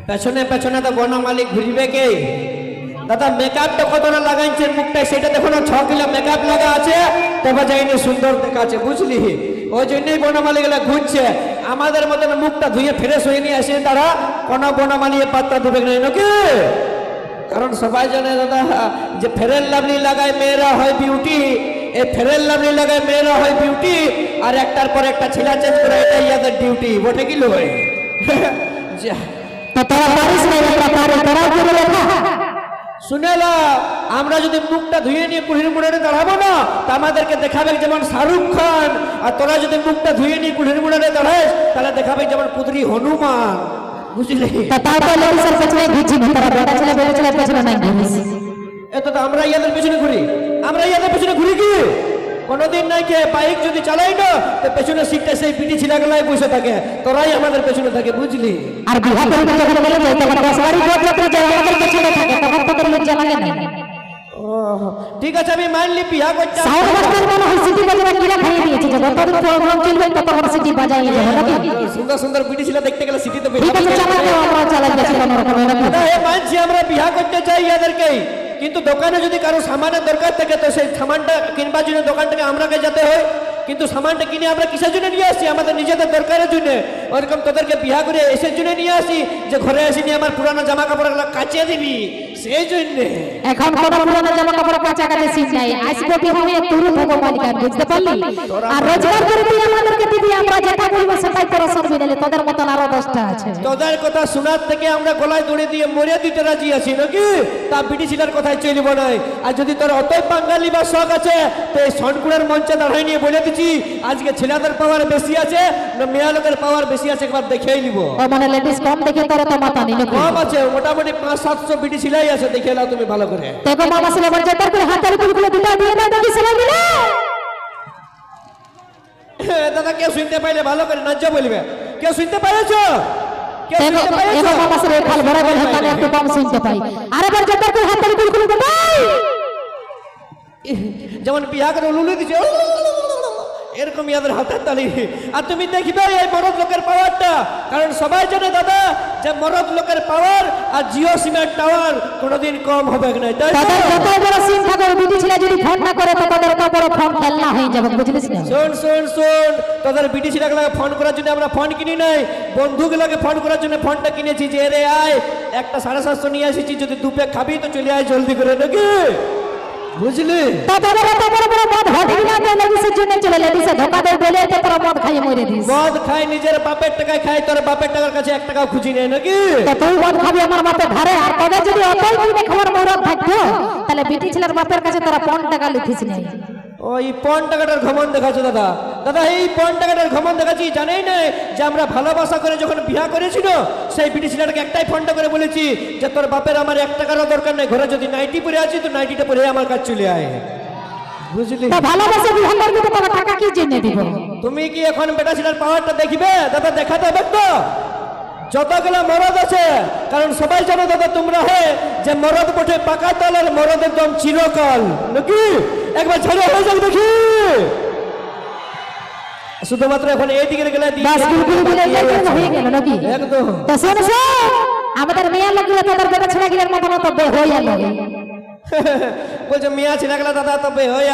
পেছনে পেছনে তো বনমালী ঘুরবে কে দাদা? মেকআপটা কতটা লাগাইছেন মুখটায় সেটা দেখো না, 6 কিলো মেকআপ লাগা আছে তবে যাইনি সুন্দর দেখাচ্ছে, বুঝলি? ওই জন্যই বনমালী গুলা ঘুরছে। আমাদের মতন মুখটা ধুয়ে ফ্রেশ হয়ে নিয়ে আসে তারা, কোনো বনমালী পাত্তা দেবে না নাকি? কারণ সবাই জানে দাদা যে ফেয়ার লাভলি লাগায় মেয়েরা হয় বিউটি, এই ফেয়ার লাভলি লাগায় মেয়েরা হয় বিউটি, আর একটার পর একটা ছেলা চেঞ্জ করে এটাই ইয়াদের ডিউটি, বটে কি লয়? শুনেলা, আমরা যদি মুখটা ধুয়ে নিয়ে কুড়ির মুড়ে দাঁড়াবো না তা আমাদেরকে দেখাবে যেমন শাহরুখ খান, আর তোরা যদি মুখটা ধুয়ে নিয়ে কুড়ির মুড়ে দাঁড়াস তাহলে দেখাবে যেমন পুত্রী হনুমান, বুঝলি? এত তো আমরা ইয়াদের পেছনে ঘুরি, আমরা ইয়াদের পেছনে ঘুরি কি কোনোদিন নাই কে? বাইক যদি চালাই না তো পেছনে সিটটা সেই পিটি ছিলাগুলাই বসে থাকে, তোরাই আমাদের পেছনে থাকে, বুঝলি? আর বিবাহ করতে যখন গেলে যাইতে পারে 10 বাড়ি লোক যে আমাদের পেছনে থাকে তখন তোদের লজ্জা লাগে না? ঠিক আছে আমি মানলি বিয়া করতে সাউন্ড মাস্টার মনে হয় সিটি বাজারে কিরা খাইয়ে দিয়েছে, যে যতদিন প্রোগ্রাম চলবে তত বড় সিটি বাজাইয়ে যাবে নাকি? সুন্দর সুন্দর পিটি ছিলা দেখতে গেলে সিটি তো বেশি ঠিক আছে, চালাতে আমরা চালাই যাচ্ছি কোনো রকম নাকি? দাদা এ মানছি আমরা বিয়া করতে চাই ইয়াদেরকেই, কিন্তু দোকানে যদি কারো সামানের দরকার থাকে তো সেই সামানটা কিনবার জন্য দোকানটাকে আমরাকে যেতে হয়, কিন্তু সামানটা কিনে আমরা কিসের জন্য নিয়ে আসি? আমাদের নিজেদের দরকারের জন্য। ওরকম তোদেরকে বিয়া করে এসের জন্য নিয়ে আসি যে ঘরে এসে নিয়ে আমার পুরানো জামা কাপড় কাচিয়ে দিবি, সেই জন্য। এখন কোন পুরানো জামা কাপড় কাচা কাচা সিট নাই, আসবে বিয়ে হয়ে তুরু ভগো মালিকান, বুঝতে পারলি? আর রোজগার করে তুই আমাদেরকে দিবি, আমরা যেটা বলবো সেটাই তোরা শুনবি, নালে তোদের মতন আরো 10টা আছে। তোদের কথা শোনার থেকে আমরা গলায় দড়ি দিয়ে মরে দিতে রাজি আছি নাকি? তা বিটি ছিলার কথায় চলব নাই। আর যদি তোর অতই বাঙালি বা শখ আছে তো এই সনকুড়ের মঞ্চে দাঁড়াই নিয়ে বলে দিচ্ছি আজকে ছেলেদের পাওয়ার বেশি আছে না মেয়ে লোকের পাওয়ার বেশি আছে, একবার দেখেই নিব। ও মানে লেডিস কম দেখে তোরা তো মাথা নিল কম আছে, মোটামুটি 500-700 বিটি ছিলাই আছে, দেখে নাও তুমি ভালো করে। দেখো মামা ছেলে আমার যেতার করে হাতের কুলকুলো দুটো দিয়ে দাও দেখি ছেলে মিলে। দাদা কেউ শুনতে পাইলে ভালো করে নাচ বলবে, কেউ শুনতে পাইছো? কেউ শুনতে পাইছো? এবার মামা ছেলে খাল ভরা বলে কানে একটু কম শুনতে পাই। আরেবার যেতার করে হাতের কুলকুলো দাও, যেমন বিয়া করে লুলু দিছে এরকম ইয়াদের হাতের তালি। আর তুমি দেখবে এই মরদ লোকের পাওয়ারটা, কারণ সবাই জানে দাদা যে মরদ লোকের পাওয়ার আর জিও সিমের টাওয়ার কোনোদিন কম হবে না। তাদের যত বড় সিম থাকে বিটি ছেলে যদি ফোন না করে তো তাদের তো বড় ফোন খেলনা হয়ে যাবে, বুঝলিস না? শোন শোন শোন, তোদের বিটি ছেলেগুলোকে ফোন করার জন্য আমরা ফোন কিনি নাই, বন্ধুগুলোকে ফোন করার জন্য ফোনটা কিনেছি যে রে আয় একটা 750 নিয়ে এসেছি, যদি দুপে খাবি তো চলে আয় জলদি করে নাকি, বুঝলি? মদ খাই নিজের বাপের টাকায় খাই, তোর বাপের টাকার কাছে 1 টাকাও খুঁজি নেই নাকি? তুই মদ খাবি আমার বাপের ধারে, আর তোদের যদি অতই কিনে খাবার মরদ থাকতো তাহলে বিটি ছেলের বাপের কাছে তোরা 5 টাকা লিখিস নাই। ওই 5 টাকাটার ঘমন দেখাচ্ছ দাদা। দাদা এই 5 টাকাটার ঘমন দেখাচ্ছি, জানেই না যে আমরা ভালোবাসা করে যখন বিয়া করেছিল সেই বিটি ছেলেটাকে একটাই ফোনটা করে বলেছি যে তোর বাপের আমার 1 টাকারও দরকার নেই, ঘরে যদি নাইটি পরে আছি তো নাইটিটা পরে আমার কাছে চলে আয়, বুঝলি? ভালোবাসা বিহার করবি তো তোর টাকা কি জেনে দিব? তুমি কি এখন বেটা ছেলের পাওয়ারটা দেখবে দাদা? দেখাতে হবে তো যতগুলো মরদ আছে, কারণ সবাই জানো দাদা তোমরা যে মরদ বটে পাকা তলের মরদ একদম চিরকাল নাকি? একবার ঝড়ে হয়ে যাবে দেখি, শুধুমাত্র এখন এই দিকে গেলে হয়ে গেল নাকি? একদম। আমাদের মেয়ে লাগলে তাদের বেটা ছেলে গিলার মতো মতো হয়ে গেল। বলছে মিয়া ছেলেগুলা দাদা তবে হয়ে